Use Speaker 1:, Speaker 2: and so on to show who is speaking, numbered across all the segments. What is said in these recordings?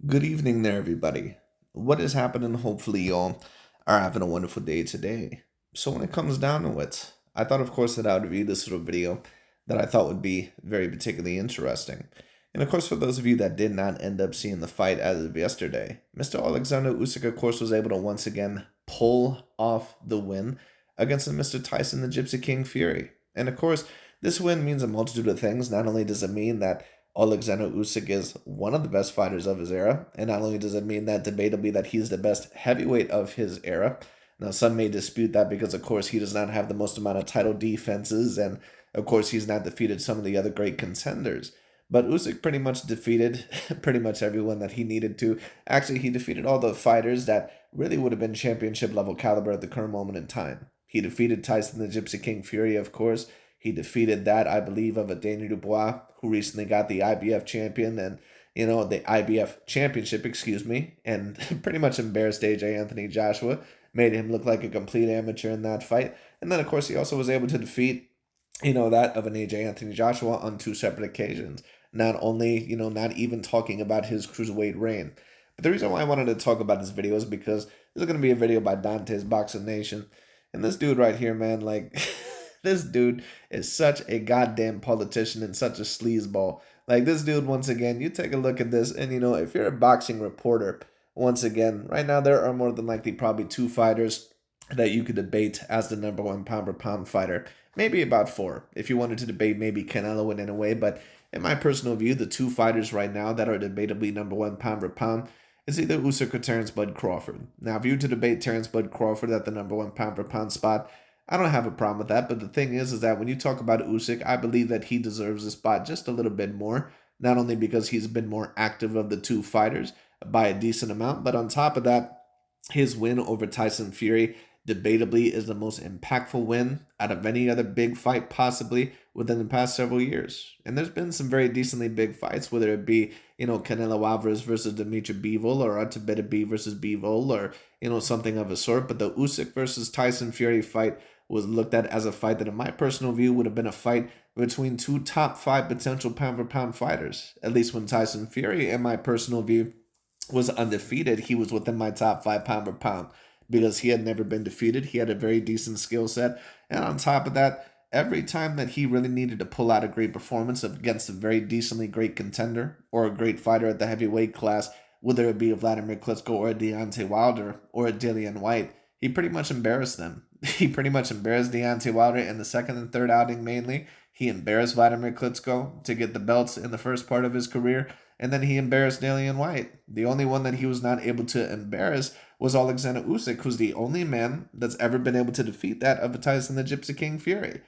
Speaker 1: Good evening there, everybody. What is happening? Hopefully, y'all are having a wonderful day today. So, when it comes down to it, I thought, of course, that I would review this little video that I thought would be very particularly interesting. And, of course, for those of you that did not end up seeing the fight as of yesterday, Mr. Oleksandr Usyk, of course, was able to once again pull off the win against Mr. Tyson the Gypsy King Fury. And, of course, this win means a multitude of things. Not only does it mean that Oleksandr Usyk is one of the best fighters of his era, and not only does it mean that debatably that he's the best heavyweight of his era. Now, some may dispute that because, of course, he does not have the most amount of title defenses, and of course, he's not defeated some of the other great contenders. But Usyk pretty much defeated pretty much everyone that he needed to. Actually, he defeated all the fighters that really would have been championship level caliber at the current moment in time. He defeated Tyson the Gypsy King Fury, of course. He defeated that, I believe, of a Daniel Dubois, who recently got the IBF champion and, the IBF championship, excuse me, and pretty much embarrassed AJ Anthony Joshua, made him look like a complete amateur in that fight. And then, of course, he also was able to defeat, that of an AJ Anthony Joshua on two separate occasions. Not only, not even talking about his cruiserweight reign. But the reason why I wanted to talk about this video is because this is going to be a video by DontaesBoxingNation. And this dude right here, man, like, this dude is such a goddamn politician and such a sleazeball. Like, this dude, once again, you take a look at this, and, if you're a boxing reporter, once again, right now there are more than likely probably two fighters that you could debate as the number one pound for pound fighter. Maybe about four, if you wanted to debate maybe Canelo in a way. But in my personal view, the two fighters right now that are debatably number one pound for pound is either Usyk or Terrence Bud Crawford. Now, if you were to debate Terrence Bud Crawford at the number one pound for pound spot, I don't have a problem with that. But the thing is that when you talk about Usyk, I believe that he deserves the spot just a little bit more. Not only because he's been more active of the two fighters by a decent amount, but on top of that, his win over Tyson Fury debatably is the most impactful win out of any other big fight possibly within the past several years. And there's been some very decently big fights, whether it be, Canelo Alvarez versus Dimitri Bivol or Artebeda B versus Bivol or, something of a sort. But the Usyk versus Tyson Fury fight was looked at as a fight that, in my personal view, would have been a fight between two top five potential pound for pound fighters. At least when Tyson Fury, in my personal view, was undefeated, he was within my top five pound for pound because he had never been defeated. He had a very decent skill set. And on top of that, every time that he really needed to pull out a great performance against a very decently great contender or a great fighter at the heavyweight class, whether it be a Vladimir Klitschko or a Deontay Wilder or a Dillian White, he pretty much embarrassed them. He pretty much embarrassed Deontay Wilder in the second and third outing mainly. He embarrassed Vladimir Klitschko to get the belts in the first part of his career. And then he embarrassed Dillian White. The only one that he was not able to embarrass was Oleksandr Usyk, who's the only man that's ever been able to defeat that of Tyson the Gypsy King Fury.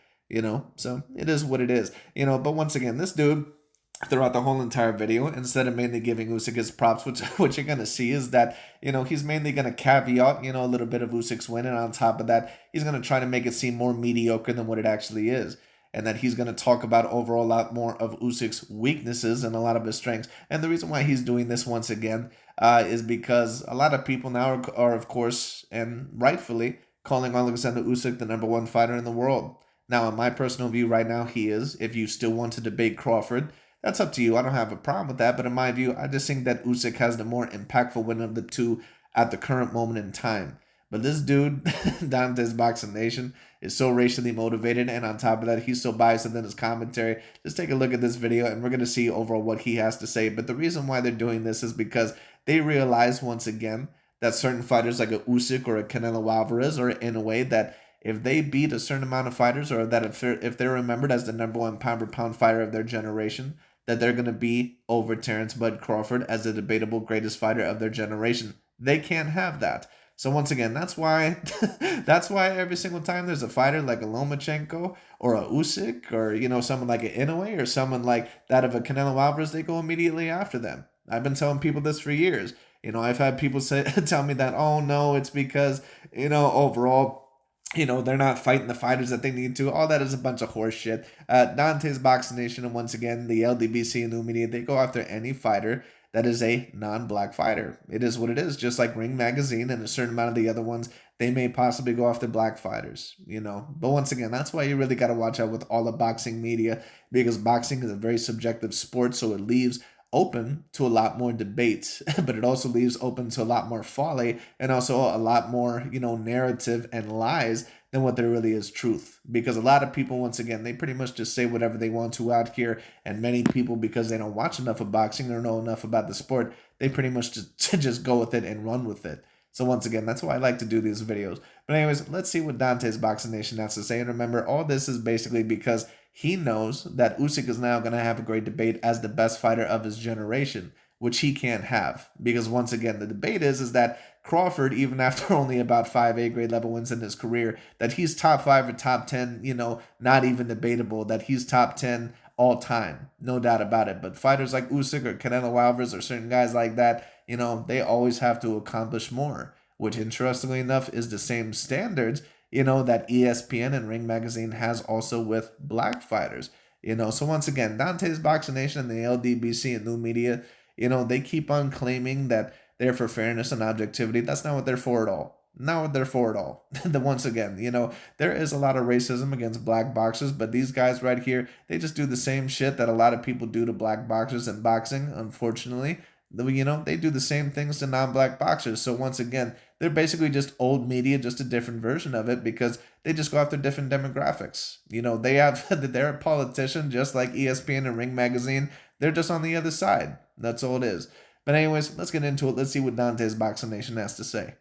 Speaker 1: So it is what it is. But once again, this dude, throughout the whole entire video, instead of mainly giving Usyk his props, which what you're gonna see is that he's mainly gonna caveat a little bit of Usyk's win, and on top of that, he's gonna try to make it seem more mediocre than what it actually is, and that he's gonna talk about overall a lot more of Usyk's weaknesses and a lot of his strengths. And the reason why he's doing this once again is because a lot of people now are of course and rightfully calling Alexander Usyk the number one fighter in the world. Now, in my personal view, right now he is. If you still want to debate Crawford, that's up to you. I don't have a problem with that. But in my view, I just think that Usyk has the more impactful win of the two at the current moment in time. But this dude, DontaesBoxingNation, is so racially motivated. And on top of that, he's so biased in his commentary. Just take a look at this video and we're going to see overall what he has to say. But the reason why they're doing this is because they realize once again that certain fighters like a Usyk or a Canelo Alvarez are in a way that if they beat a certain amount of fighters, or that if they're remembered as the number one pound for pound fighter of their generation, that they're going to be over Terrence Bud Crawford as the debatable greatest fighter of their generation. They can't have that. So once again, that's why that's why every single time there's a fighter like a Lomachenko or a Usyk or someone like an Inoue or someone like that of a Canelo Alvarez, they go immediately after them. I've been telling people this for years. I've had people say tell me that, oh no, it's because overall they're not fighting the fighters that they need to. All that is a bunch of horse shit. DontaesBoxingNation, and once again, the LDBC and new media, they go after any fighter that is a non-black fighter. It is what it is. Just like Ring Magazine and a certain amount of the other ones, they may possibly go after black fighters, But once again, that's why you really got to watch out with all the boxing media, because boxing is a very subjective sport, so it leaves open to a lot more debates, but it also leaves open to a lot more folly and also a lot more, narrative and lies than what there really is truth. Because a lot of people, once again, they pretty much just say whatever they want to out here. And many people, because they don't watch enough of boxing or know enough about the sport, they pretty much just go with it and run with it. So once again, that's why I like to do these videos. But anyways, let's see what Dante's Boxing Nation has to say. And remember, all this is basically because he knows that Usyk is now going to have a great debate as the best fighter of his generation, which he can't have. Because once again, the debate is that Crawford, even after only about 5 A-grade level wins in his career, that he's top 5 or top 10, not even debatable, that he's top 10 all time. No doubt about it. But fighters like Usyk or Canelo Alvarez or certain guys like that, they always have to accomplish more, which interestingly enough is the same standards, that ESPN and Ring Magazine has also with black fighters. So once again, Dante's Boxing Nation and the LDBC and new media, they keep on claiming that they're for fairness and objectivity. That's not what they're for at all. Not what they're for at all. Once again, there is a lot of racism against black boxers, but these guys right here, they just do the same shit that a lot of people do to black boxers in boxing, unfortunately. They do the same things to non-black boxers. So once again, they're basically just old media, just a different version of it because they just go after different demographics. They're a politician just like ESPN and Ring Magazine. They're just on the other side. That's all it is. But anyways, let's get into it. Let's see what Dante's Boxing Nation has to say.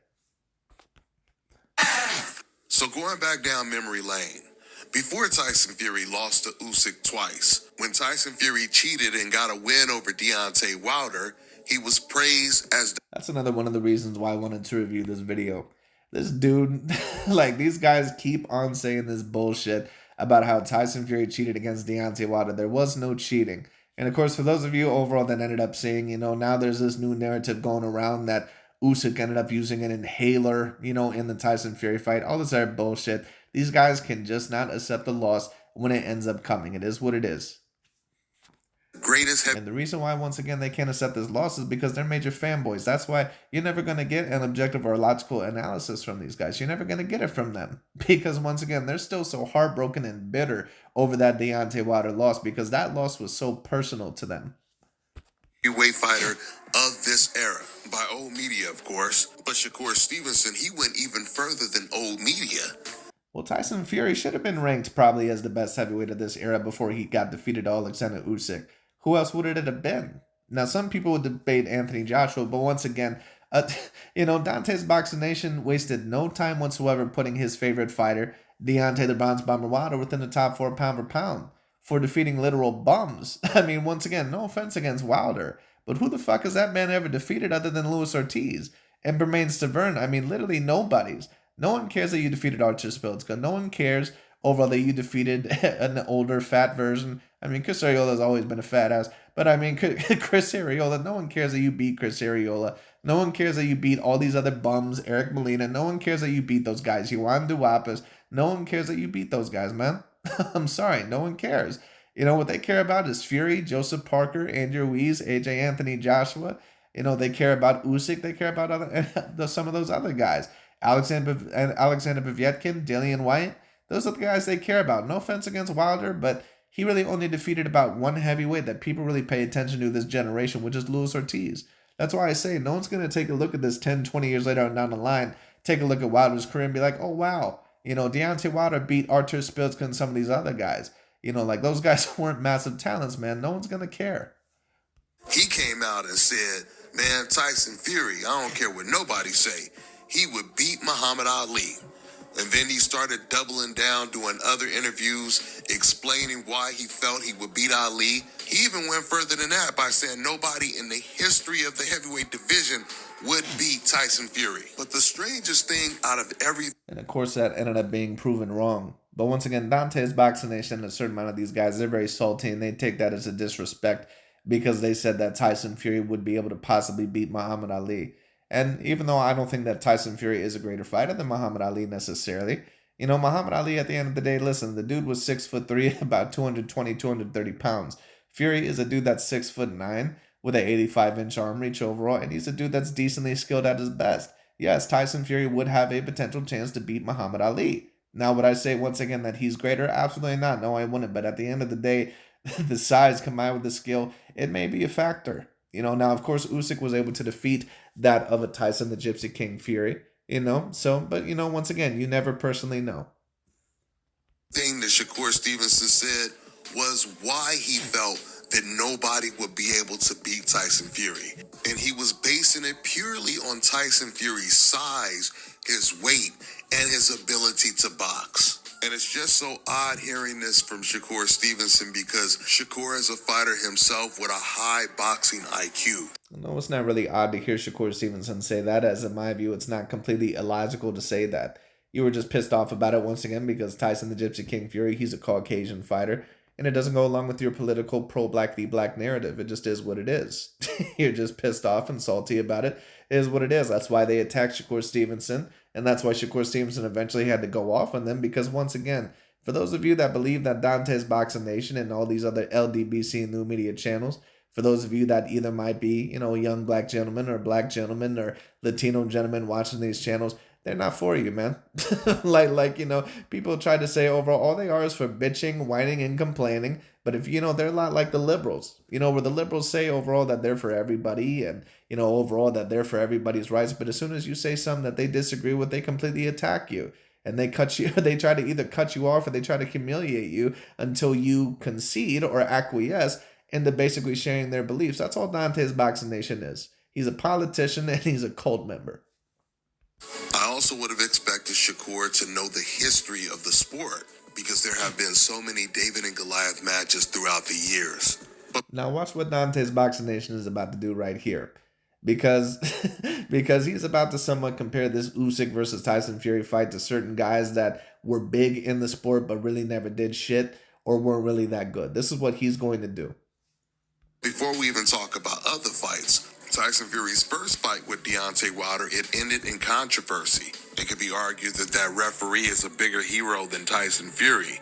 Speaker 2: So going back down memory lane, before Tyson Fury lost to Usyk twice, when Tyson Fury cheated and got a win over Deontay Wilder, he was praised as...
Speaker 1: That's another one of the reasons why I wanted to review this video. This dude, these guys keep on saying this bullshit about how Tyson Fury cheated against Deontay Wilder. There was no cheating. And of course, for those of you overall that ended up saying, now there's this new narrative going around that Usyk ended up using an inhaler, in the Tyson Fury fight. All this other bullshit. These guys can just not accept the loss when it ends up coming. It is what it is. And the reason why, once again, they can't accept this loss is because they're major fanboys. That's why you're never going to get an objective or logical analysis from these guys. You're never going to get it from them. Because, once again, they're still so heartbroken and bitter over that Deontay Wilder loss because that loss was so personal to them.
Speaker 2: Heavyweight fighter of this era. By old media, of course. But Shakur Stevenson, he went even further than old media.
Speaker 1: Well, Tyson Fury should have been ranked probably as the best heavyweight of this era before he got defeated to Oleksandr Usyk. Who else would it have been? Now, some people would debate Anthony Joshua, but once again, Dante's Boxing Nation wasted no time whatsoever putting his favorite fighter, Deontay the Bronze Bomber Wilder, within the top 4 pound for pound for defeating literal bums. I mean, once again, no offense against Wilder, but who the fuck has that man ever defeated other than Luis Ortiz and Bermane Stiverne? I mean, literally nobody's. No one cares that you defeated Artur Spiltzka. No one cares overall that you defeated an older, fat version. I mean, Chris Arreola's always been a fat ass. But I mean, Chris Arreola, no one cares that you beat Chris Arreola. No one cares that you beat all these other bums, Eric Molina. No one cares that you beat those guys. Juan Duapas. No one cares that you beat those guys, man. I'm sorry. No one cares. What they care about is Fury, Joseph Parker, Andrew Ruiz, AJ Anthony Joshua. They care about Usyk. They care about some of those other guys. Alexander Povetkin, Dillian White. Those are the guys they care about. No offense against Wilder, but he really only defeated about one heavyweight that people really pay attention to this generation, which is Luis Ortiz. That's why I say no one's going to take a look at this 10, 20 years later on down the line, take a look at Wilder's career and be like, oh, wow, Deontay Wilder beat Artur Spiltzka and some of these other guys. Those guys weren't massive talents, man. No one's going to care.
Speaker 2: He came out and said, man, Tyson Fury, I don't care what nobody say, he would beat Muhammad Ali. And then he started doubling down, doing other interviews, explaining why he felt he would beat Ali. He even went further than that by saying nobody in the history of the heavyweight division would beat Tyson Fury. But the strangest thing out of everything...
Speaker 1: And of course that ended up being proven wrong. But once again, Dante's Boxing Nation and a certain amount of these guys, they're very salty and they take that as a disrespect because they said that Tyson Fury would be able to possibly beat Muhammad Ali. And even though I don't think that Tyson Fury is a greater fighter than Muhammad Ali necessarily, Muhammad Ali at the end of the day, listen, the dude was 6'3", about 220, 230 pounds. Fury is a dude that's 6'9", with an 85-inch arm reach overall, and he's a dude that's decently skilled at his best. Yes, Tyson Fury would have a potential chance to beat Muhammad Ali. Now, would I say once again that he's greater? Absolutely not. No, I wouldn't. But at the end of the day, The size combined with the skill, it may be a factor. Now of course Usyk was able to defeat that of a Tyson the Gypsy King Fury. So but once again, you never personally know.
Speaker 2: Thing that Shakur Stevenson said was why he felt that nobody would be able to beat Tyson Fury. And he was basing it purely on Tyson Fury's size, his weight, and his ability to box. And it's just so odd hearing this from Shakur Stevenson because Shakur is a fighter himself with a high boxing IQ.
Speaker 1: No, it's not really odd to hear Shakur Stevenson say that, as in my view, it's not completely illogical to say that. You were just pissed off about it once again because Tyson the Gypsy King Fury, he's a Caucasian fighter, and it doesn't go along with your political pro-black v black narrative. It just is what it is. You're just pissed off and salty about it. It is what it is. That's why they attacked Shakur Stevenson, and that's why Shakur Stevenson eventually had to go off on them, because once again, for those of you that believe that Dante's Boxing Nation and all these other LDBC new media channels, for those of you that either might be, young black gentlemen or black gentlemen or Latino gentlemen watching these channels, they're not for you, man. People try to say overall all they are is for bitching, whining, and complaining. But if they're a lot like the liberals, where the liberals say overall that they're for everybody and, overall that they're for everybody's rights. But as soon as you say something that they disagree with, they completely attack you. And they cut you, they try to either cut you off or they try to humiliate you until you concede or acquiesce into basically sharing their beliefs. That's all Dante's Boxing Nation is. He's a politician and he's a cult member.
Speaker 2: I also would have expected Shakur to know the history of the sport because there have been so many David and Goliath matches throughout the years.
Speaker 1: Now watch what Dante's Boxing Nation is about to do right here. Because he's about to somewhat compare this Usyk versus Tyson Fury fight to certain guys that were big in the sport but really never did shit or weren't really that good. This is what he's going to do.
Speaker 2: Before we even talk about other fights, Tyson Fury's first fight with Deontay Wilder, it ended in controversy. It could be argued that that referee is a bigger hero than Tyson Fury.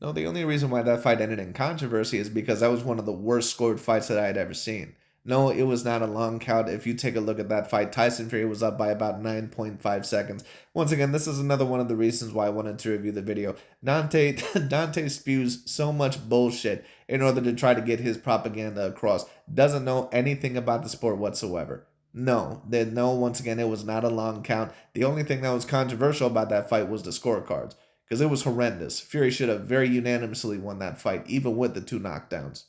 Speaker 1: No, the only reason why that fight ended in controversy is because that was one of the worst scored fights that I had ever seen. No, it was not a long count. If you take a look at that fight, Tyson Fury was up by about 9.5 seconds. Once again, this is another one of the reasons why I wanted to review the video. Dante spews so much bullshit in order to try to get his propaganda across. Doesn't know anything about the sport whatsoever. No, once again, it was not a long count. The only thing that was controversial about that fight was the scorecards, because it was horrendous. Fury should have very unanimously won that fight, even with the 2 knockdowns.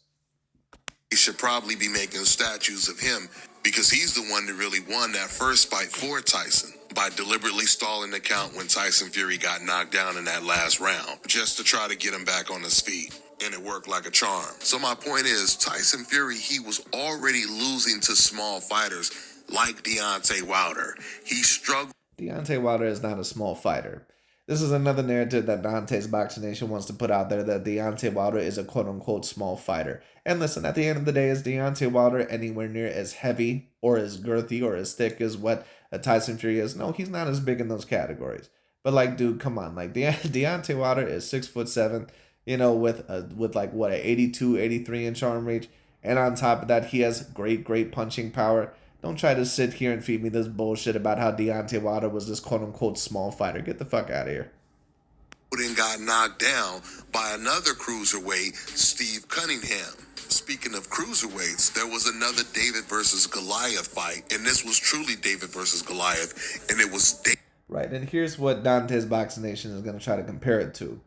Speaker 2: He should probably be making statues of him because he's the one that really won that first fight for Tyson by deliberately stalling the count when Tyson Fury got knocked down in that last round just to try to get him back on his feet. And it worked like a charm. So my point is, Tyson Fury, he was already losing to small fighters like Deontay Wilder. He struggled.
Speaker 1: Deontay Wilder is not a small fighter. This is another narrative that Dante's Boxing Nation wants to put out there, that Deontay Wilder is a quote-unquote small fighter. And listen, at the end of the day, is Deontay Wilder anywhere near as heavy or as girthy or as thick as what a Tyson Fury is? No, he's not as big in those categories. But dude, come on. Deontay Wilder is 6'7", with like what, a 82, 83 inch arm reach. And on top of that, he has great punching power. Don't try to sit here and feed me this bullshit about how Deontay Wilder was this quote-unquote small fighter. Get the fuck out of here.
Speaker 2: And got knocked down by another cruiserweight, Steve Cunningham. Speaking of cruiserweights, there was another David versus Goliath fight, and this was truly David versus Goliath, and it was
Speaker 1: Right, and here's what Dante's Boxing Nation is going to try to compare it to.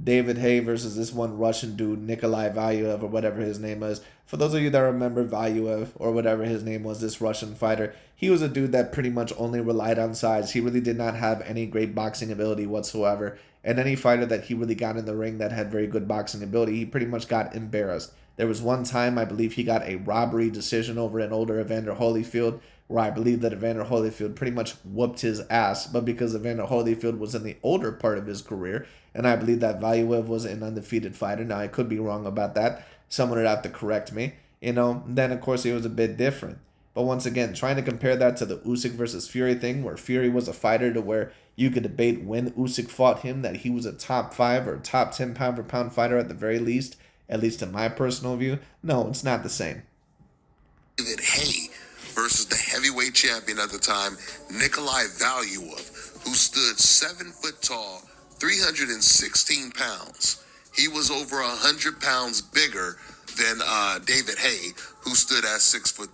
Speaker 1: David Haye versus this one Russian dude, Nikolai Valuev, or whatever his name is. For those of you that remember Valuev, or whatever his name was, this Russian fighter, he was a dude that pretty much only relied on size. He really did not have any great boxing ability whatsoever. And any fighter that he really got in the ring that had very good boxing ability, he pretty much got embarrassed. There was one time, I believe he got a robbery decision over an older Evander Holyfield, where I believe that Evander Holyfield pretty much whooped his ass, but because Evander Holyfield was in the older part of his career, and I believe that Valuev was an undefeated fighter. Now, I could be wrong about that. Someone would have to correct me. Then, of course, it was a bit different. But once again, trying to compare that to the Usyk versus Fury thing, where Fury was a fighter to where you could debate when Usyk fought him that he was a top 5 or top 10 pound-for-pound fighter at the very least, at least in my personal view. No, it's not the same.
Speaker 2: David Haye versus the heavyweight champion at the time, Nikolai Valuev, who stood 7 foot tall, 316 pounds. He was over 100 pounds bigger than David Haye, who stood at 6'3",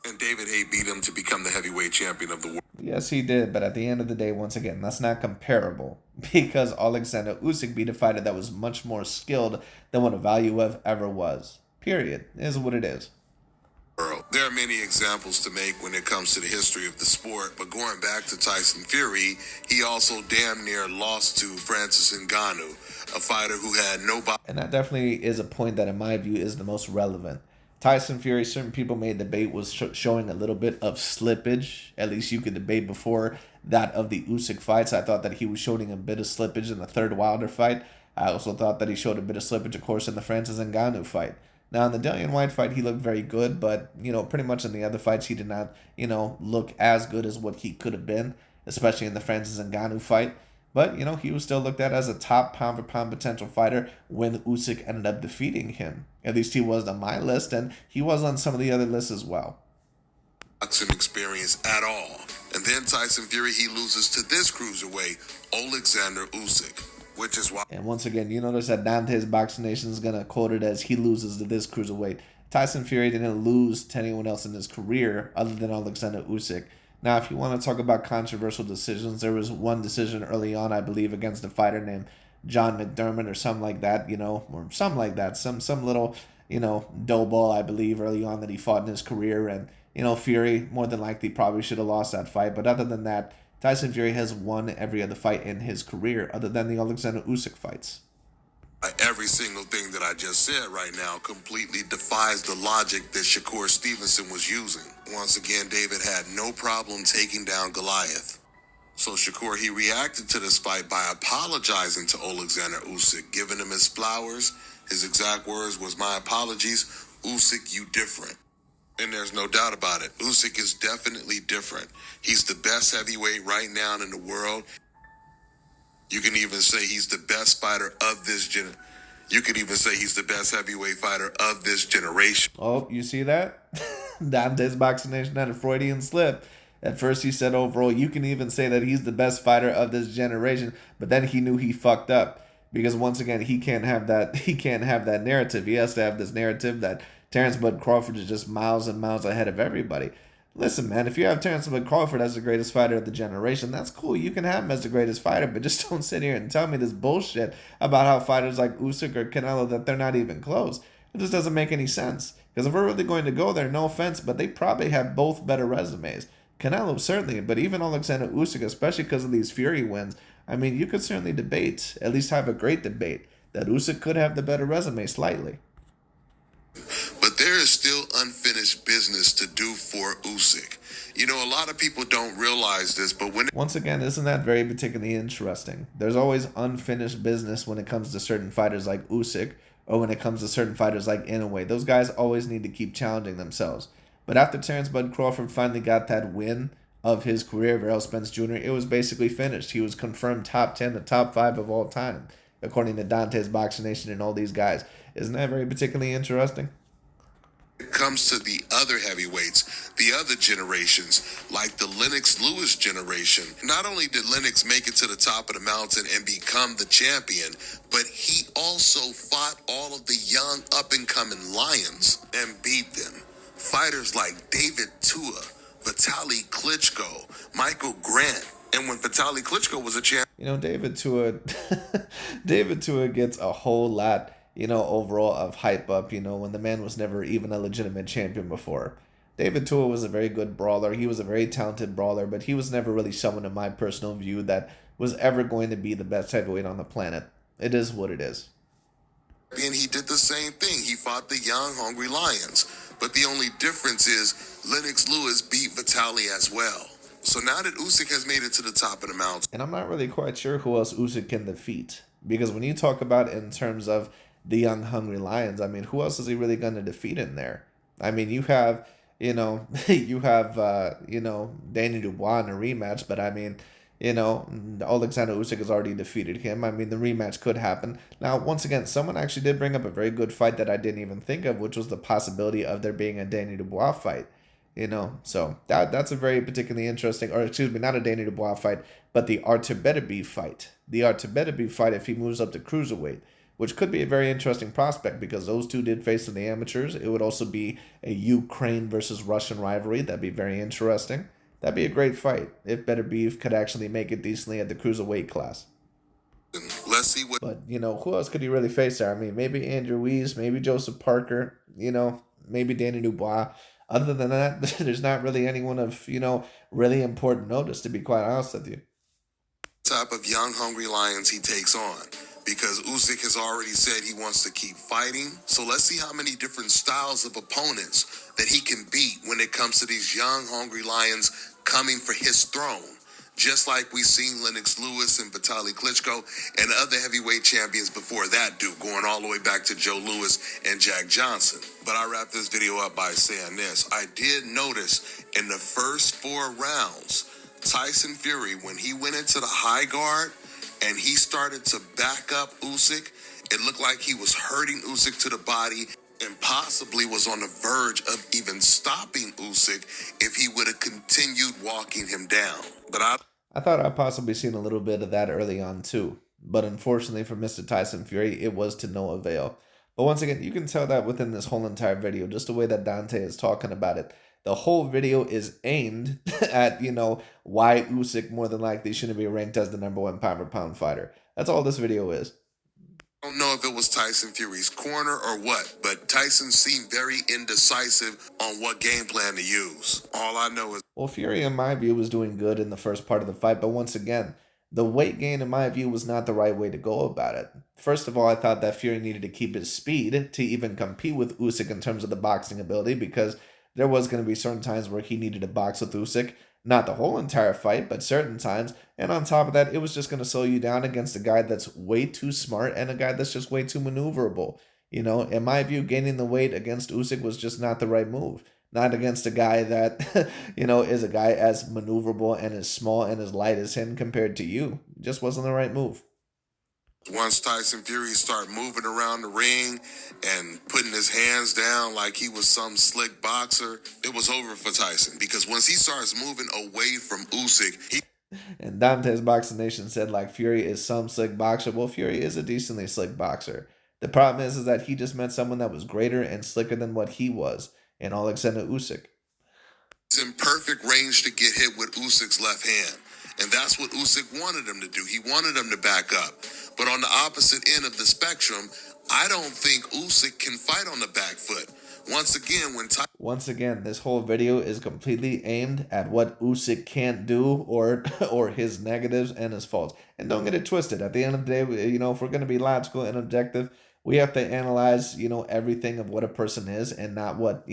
Speaker 2: and David Haye beat him to become the heavyweight champion of the world.
Speaker 1: Yes, he did, but at the end of the day, once again, that's not comparable because Oleksandr Usyk beat a fighter that was much more skilled than what Valuev ever was. Period. It is what it is.
Speaker 2: There are many examples to make when it comes to the history of the sport, but going back to Tyson Fury, he also damn near lost to Francis Ngannou, a fighter who had no body.
Speaker 1: And that definitely is a point that, in my view, is the most relevant. Tyson Fury, certain people made debate, was showing a little bit of slippage. At least you could debate before that of the Usyk fights. I thought that he was showing a bit of slippage in the third Wilder fight. I also thought that he showed a bit of slippage, of course, in the Francis Ngannou fight. Now, in the Dillian White fight, he looked very good, but, pretty much in the other fights, he did not, look as good as what he could have been, especially in the Francis Ngannou fight. But, he was still looked at as a top pound-for-pound potential fighter when Usyk ended up defeating him. At least he was on my list, and he was on some of the other lists as well.
Speaker 2: Boxing experience at all. And then Tyson Fury, he loses to this cruiserweight, Oleksandr Usyk. Which is why.
Speaker 1: And once again, you notice that DontaesBoxingNation is going to quote it as he loses to this cruiserweight. Tyson Fury didn't lose to anyone else in his career other than Oleksandr Usyk. Now, if you want to talk about controversial decisions, there was one decision early on, I believe, against a fighter named John McDermott or something like that, or something like that. Some little, dough ball, I believe, early on that he fought in his career. And, Fury more than likely probably should have lost that fight. But other than that, Tyson Fury has won every other fight in his career other than the Oleksandr Usyk fights.
Speaker 2: Every single thing that I just said right now completely defies the logic that Shakur Stevenson was using. Once again, David had no problem taking down Goliath. So Shakur, he reacted to this fight by apologizing to Oleksandr Usyk, giving him his flowers. His exact words was, "My apologies, Usyk, you different." And there's no doubt about it. Usyk is definitely different. He's the best heavyweight right now in the world. You can even say he's the best fighter of this generation. You could even say he's the best heavyweight fighter of this generation.
Speaker 1: Oh, you see that? DontaesBoxingNation had a Freudian slip. At first he said overall, you can even say that he's the best fighter of this generation, but then he knew he fucked up. Because once again, he can't have that narrative. He has to have this narrative that Terrence Bud Crawford is just miles and miles ahead of everybody. Listen, man, if you have Terrence Bud Crawford as the greatest fighter of the generation, that's cool. You can have him as the greatest fighter, but just don't sit here and tell me this bullshit about how fighters like Usyk or Canelo, that they're not even close. It just doesn't make any sense. Because if we're really going to go there, no offense, but they probably have both better resumes. Canelo certainly, but even Oleksandr Usyk, especially because of these Fury wins, I mean, you could certainly debate, at least have a great debate, that Usyk could have the better resume slightly.
Speaker 2: But there is still unfinished business to do for Usyk. A lot of people don't realize this, but
Speaker 1: Once again, isn't that very particularly interesting? There's always unfinished business when it comes to certain fighters like Usyk, or when it comes to certain fighters like Inoue. Those guys always need to keep challenging themselves. But after Terrence Bud Crawford finally got that win of his career, Errol Spence Jr., it was basically finished. He was confirmed top 10 to top 5 of all time, according to DontaesBoxingNation and all these guys. Isn't that very particularly interesting?
Speaker 2: it comes to the other heavyweights, the other generations, like the Lennox Lewis generation, not only did Lennox make it to the top of the mountain and become the champion, but he also fought all of the young up-and-coming lions and beat them. Fighters like David Tua, Vitaly Klitschko, Michael Grant, and when Vitaly Klitschko was a champion.
Speaker 1: David Tua, David Tua gets a whole lot, overall of hype up, when the man was never even a legitimate champion before. David Tua was a very good brawler. He was a very talented brawler, but he was never really someone, in my personal view, that was ever going to be the best heavyweight on the planet. It is what it is.
Speaker 2: And he did the same thing. He fought the young, hungry lions. But the only difference is Lennox Lewis beat Vitaly as well. So now that Usyk has made it to the top of the mountain.
Speaker 1: And I'm not really quite sure who else Usyk can defeat. Because when you talk about in terms of the young, hungry lions, I mean, who else is he really going to defeat in there? I mean, you have, Danny Dubois in a rematch. But I mean, Oleksandr Usyk has already defeated him. I mean, the rematch could happen. Now, once again, someone actually did bring up a very good fight that I didn't even think of, which was the possibility of there being a Danny Dubois fight. So that's a very particularly interesting, or excuse me, not a Danny Dubois fight, but the Artur Beterbiev fight. The Artur Beterbiev fight, if he moves up to cruiserweight, which could be a very interesting prospect because those two did face in the amateurs. It would also be a Ukraine versus Russian rivalry. That'd be very interesting. That'd be a great fight if Better Beef could actually make it decently at the cruiserweight class.
Speaker 2: Let's see what.
Speaker 1: But, who else could he really face there? I mean, maybe Andrew Weiss, maybe Joseph Parker, maybe Danny Dubois. Other than that, there's not really anyone of, really important notice, to be quite honest with you.
Speaker 2: Type of young, hungry lions he takes on. Because Usyk has already said he wants to keep fighting. So let's see how many different styles of opponents that he can beat when it comes to these young, hungry lions coming for his throne. Just like we've seen Lennox Lewis and Vitaly Klitschko and other heavyweight champions before that do, going all the way back to Joe Louis and Jack Johnson. But I wrap this video up by saying this. I did notice in the first 4 rounds, Tyson Fury, when he went into the high guard and he started to back up Usyk, it looked like he was hurting Usyk to the body and possibly was on the verge of even stopping Usyk if he would have continued walking him down. But
Speaker 1: I thought I'd possibly seen a little bit of that early on too. But unfortunately for Mr. Tyson Fury, it was to no avail. But once again, you can tell that within this whole entire video, just the way that Dante is talking about it. The whole video is aimed at, why Usyk more than likely shouldn't be ranked as the #1 pound-for-pound fighter. That's all this video is.
Speaker 2: I don't know if it was Tyson Fury's corner or what, but Tyson seemed very indecisive on what game plan to use. All I know is...
Speaker 1: Well, Fury, in my view, was doing good in the first part of the fight, but once again, the weight gain, in my view, was not the right way to go about it. First of all, I thought that Fury needed to keep his speed to even compete with Usyk in terms of the boxing ability, because there was going to be certain times where he needed to box with Usyk. Not the whole entire fight, but certain times. And on top of that, it was just going to slow you down against a guy that's way too smart and a guy that's just way too maneuverable. In my view, gaining the weight against Usyk was just not the right move. Not against a guy that, is a guy as maneuverable and as small and as light as him compared to you. It just wasn't the right move.
Speaker 2: Once Tyson Fury started moving around the ring and putting his hands down like he was some slick boxer, it was over for Tyson. Because once he starts moving away from Usyk,
Speaker 1: And DontaesBoxingNation said, like, Fury is some slick boxer. Well, Fury is a decently slick boxer. The problem is that he just met someone that was greater and slicker than what he was, in Oleksandr Usyk.
Speaker 2: He's in perfect range to get hit with Usyk's left hand. And that's what Usyk wanted him to do. He wanted him to back up. But on the opposite end of the spectrum, I don't think Usyk can fight on the back foot. Once again, this whole video is completely aimed at what Usyk can't do or his negatives and his faults. And don't get it twisted. At the end of the day, if we're going to be logical and objective, we have to analyze, everything of what a person is and not what,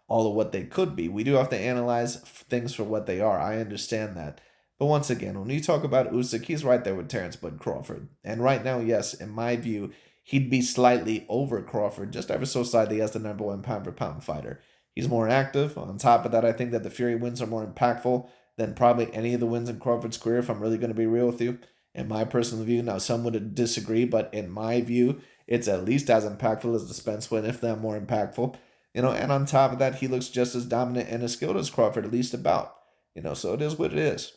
Speaker 2: all of what they could be. We do have to analyze things for what they are. I understand that. But once again, when you talk about Usyk, he's right there with Terrence Bud Crawford. And right now, yes, in my view, he'd be slightly over Crawford, just ever so slightly as the #1 pound-for-pound fighter. He's more active. On top of that, I think that the Fury wins are more impactful than probably any of the wins in Crawford's career, if I'm really going to be real with you. In my personal view, now some would disagree, but in my view, it's at least as impactful as the Spence win, if not more impactful. And on top of that, he looks just as dominant and as skilled as Crawford, at least about. So it is what it is.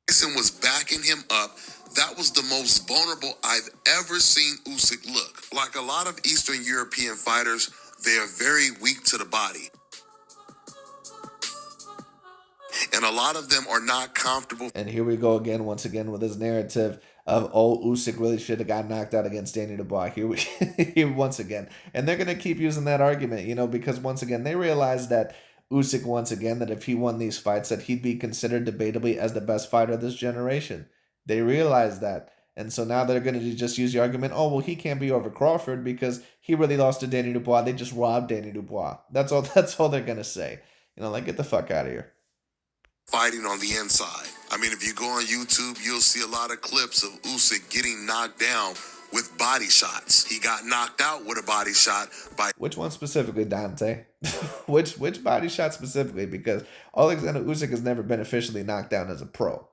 Speaker 2: Tyson was backing him up. That was the most vulnerable I've ever seen Usyk look. Like a lot of Eastern European fighters, they are very weak to the body. And a lot of them are not comfortable.
Speaker 1: And here we go again, once again, with his narrative of, Usyk really should have got knocked out against Danny Dubois. Here once again. And they're going to keep using that argument, because once again, they realize that Usyk, once again, that if he won these fights, that he'd be considered debatably as the best fighter of this generation. They realize that. And so now they're going to just use the argument, he can't be over Crawford because he really lost to Danny Dubois. They just robbed Danny Dubois. That's all they're going to say. Get the fuck out of here.
Speaker 2: Fighting on the inside. I mean, if you go on YouTube, you'll see a lot of clips of Usyk getting knocked down with body shots. He got knocked out with a body shot by...
Speaker 1: Which one specifically, Dante? which body shot specifically? Because Oleksandr Usyk has never been officially knocked down as a pro.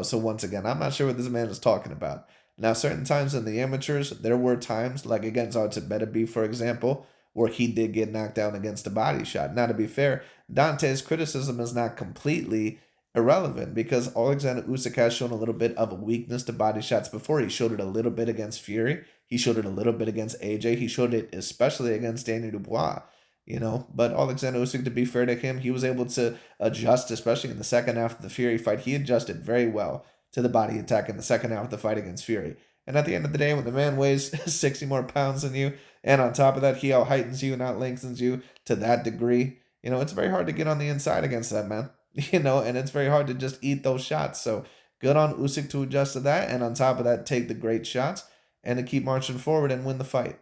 Speaker 1: So once again, I'm not sure what this man is talking about. Now, certain times in the amateurs, there were times, like against Artur Better Beef, for example, where he did get knocked down against a body shot. Now, to be fair, Dante's criticism is not completely irrelevant because Oleksandr Usyk has shown a little bit of a weakness to body shots before. He showed it a little bit against Fury. He showed it a little bit against AJ. He showed it especially against Danny Dubois. But Oleksandr Usyk, to be fair to him, he was able to adjust, especially in the second half of the Fury fight. He adjusted very well to the body attack in the second half of the fight against Fury. And at the end of the day, when the man weighs 60 more pounds than you, and on top of that, he out heightens you and out lengthens you to that degree, it's very hard to get on the inside against that man. And it's very hard to just eat those shots. So good on Usyk to adjust to that, and on top of that, take the great shots and to keep marching forward and win the fight.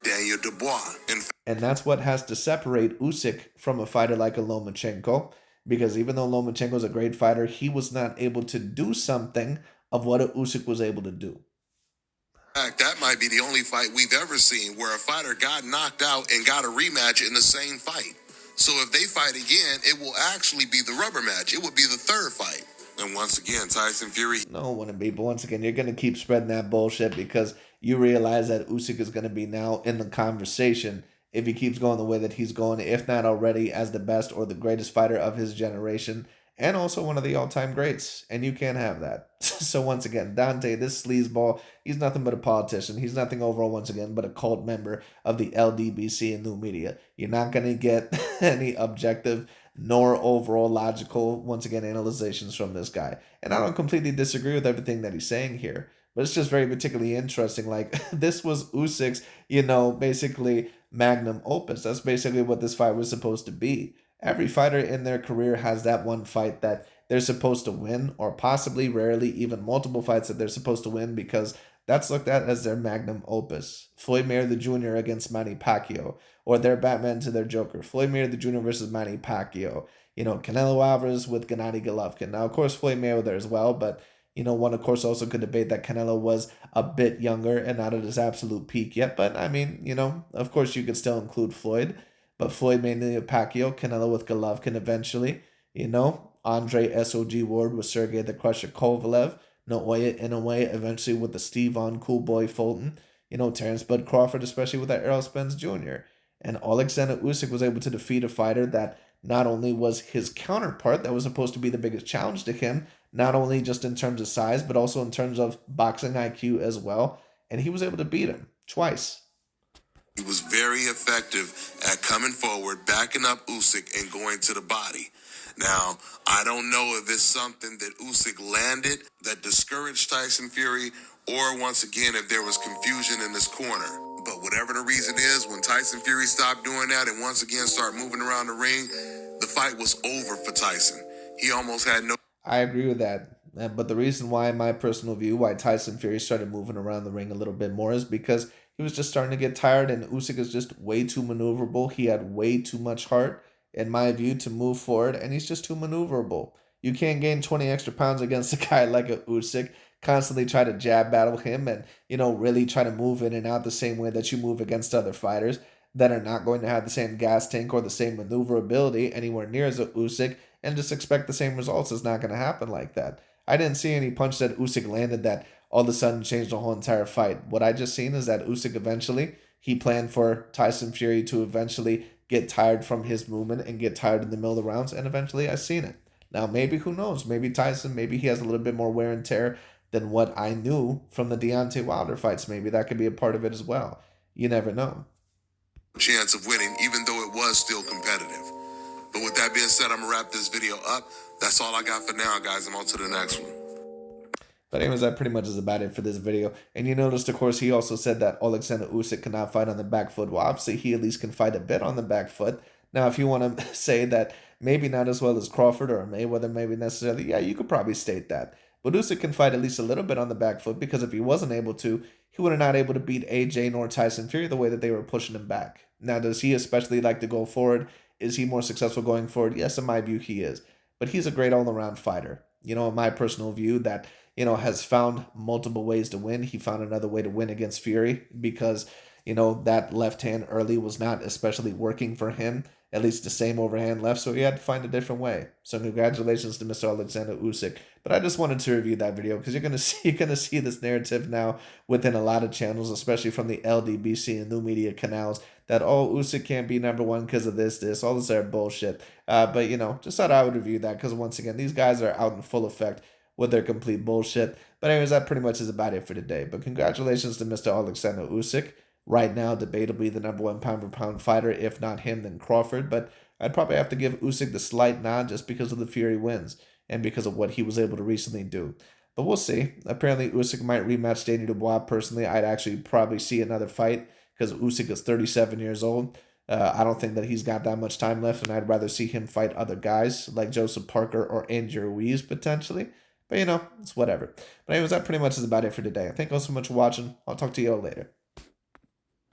Speaker 2: Daniel Dubois.
Speaker 1: And that's what has to separate Usyk from a fighter like a Lomachenko, because even though Lomachenko is a great fighter, he was not able to do something of what Usyk was able to do.
Speaker 2: In fact, that might be the only fight we've ever seen where a fighter got knocked out and got a rematch in the same fight. So if they fight again, it will actually be the rubber match. It would be the third fight. And once again, Tyson Fury.
Speaker 1: No, it wouldn't be. But once again, you're going to keep spreading that bullshit because you realize that Usyk is going to be now in the conversation if he keeps going the way that he's going, if not already as the best or the greatest fighter of his generation, and also one of the all-time greats. And you can't have that. So once again, Dante, this sleazeball, he's nothing but a politician. He's nothing overall, once again, but a cult member of the LDBC and new media. You're not going to get any objective nor overall logical, once again, analyzations from this guy. And I don't completely disagree with everything that he's saying here, but it's just very particularly interesting. Like, this was Usyk's, basically magnum opus. That's basically what this fight was supposed to be. Every fighter in their career has that one fight that they're supposed to win, or possibly, rarely, even multiple fights that they're supposed to win, because that's looked at as their magnum opus. Floyd Mayweather Jr. against Manny Pacquiao, or their Batman to their Joker. Floyd Mayweather Jr. versus Manny Pacquiao. Canelo Alvarez with Gennady Golovkin. Now, of course, Floyd Mayweather as well, but one, of course, also could debate that Canelo was a bit younger and not at his absolute peak yet. But, I mean, of course, you could still include Floyd. But Floyd mainly with Pacquiao, Canelo with Golovkin eventually. Andre S.O.G. Ward with Sergey the Crusher Kovalev. Naoya Inoue eventually with the Steve-On Cool Boy Fulton. Terrence Bud Crawford, especially with that Errol Spence Jr. And Oleksandr Usyk was able to defeat a fighter that not only was his counterpart, that was supposed to be the biggest challenge to him, not only just in terms of size, but also in terms of boxing IQ as well. And he was able to beat him twice.
Speaker 2: He was very effective at coming forward, backing up Usyk, and going to the body. Now, I don't know if it's something that Usyk landed that discouraged Tyson Fury, or once again, if there was confusion in this corner. But whatever the reason is, when Tyson Fury stopped doing that and once again started moving around the ring, the fight was over for Tyson. He almost had no...
Speaker 1: I agree with that. But the reason why, in my personal view, why Tyson Fury started moving around the ring a little bit more is because he was just starting to get tired, and Usyk is just way too maneuverable. He had way too much heart, in my view, to move forward, and he's just too maneuverable. You can't gain 20 extra pounds against a guy like a Usyk, constantly try to jab battle him and, really try to move in and out the same way that you move against other fighters that are not going to have the same gas tank or the same maneuverability anywhere near as a Usyk, and just expect the same results. Is not going to happen like that. I didn't see any punch that Usyk landed that all of a sudden changed the whole entire fight. What I just seen is that Usyk eventually, he planned for Tyson Fury to eventually get tired from his movement and get tired in the middle of the rounds, and eventually I seen it. Now, maybe, who knows, maybe Tyson, maybe he has a little bit more wear and tear than what I knew from the Deontay Wilder fights. Maybe that could be a part of it as well. You never know.
Speaker 2: Chance of winning, even though it was still competitive. But with that being said, I'm going to wrap this video up. That's all I got for now, guys. I'm on to the next one.
Speaker 1: But anyways, that pretty much is about it for this video. And you noticed, of course, he also said that Oleksandr Usyk cannot fight on the back foot. Well, obviously, he at least can fight a bit on the back foot. Now, if you want to say that maybe not as well as Crawford or Mayweather, maybe necessarily, yeah, you could probably state that. But Usyk can fight at least a little bit on the back foot, because if he wasn't able to, he would have not able to beat AJ nor Tyson Fury the way that they were pushing him back. Now, does he especially like to go forward? Is he more successful going forward? Yes, in my view, he is. But he's a great all-around fighter. In my personal view, that, has found multiple ways to win. He found another way to win against Fury because, that left hand early was not especially working for him, at least the same overhand left, so he had to find a different way. So congratulations to Mr. Oleksandr Usyk. But I just wanted to review that video because you're gonna see this narrative now within a lot of channels, especially from the LDBC and new media canals, that Usyk can't be number one because of this, all this other bullshit. But just thought I would review that because once again, these guys are out in full effect with their complete bullshit. But anyways, that pretty much is about it for today. But congratulations to Mr. Oleksandr Usyk. Right now, debatably the number one pound for pound fighter. If not him, then Crawford. But I'd probably have to give Usyk the slight nod just because of the Fury wins and because of what he was able to recently do. But we'll see. Apparently, Usyk might rematch Danny Dubois. Personally, I'd actually probably see another fight because Usyk is 37 years old. I don't think that he's got that much time left, and I'd rather see him fight other guys like Joseph Parker or Andy Ruiz potentially. But it's whatever. But anyways, that pretty much is about it for today. Thank you all so much for watching. I'll talk to you all later.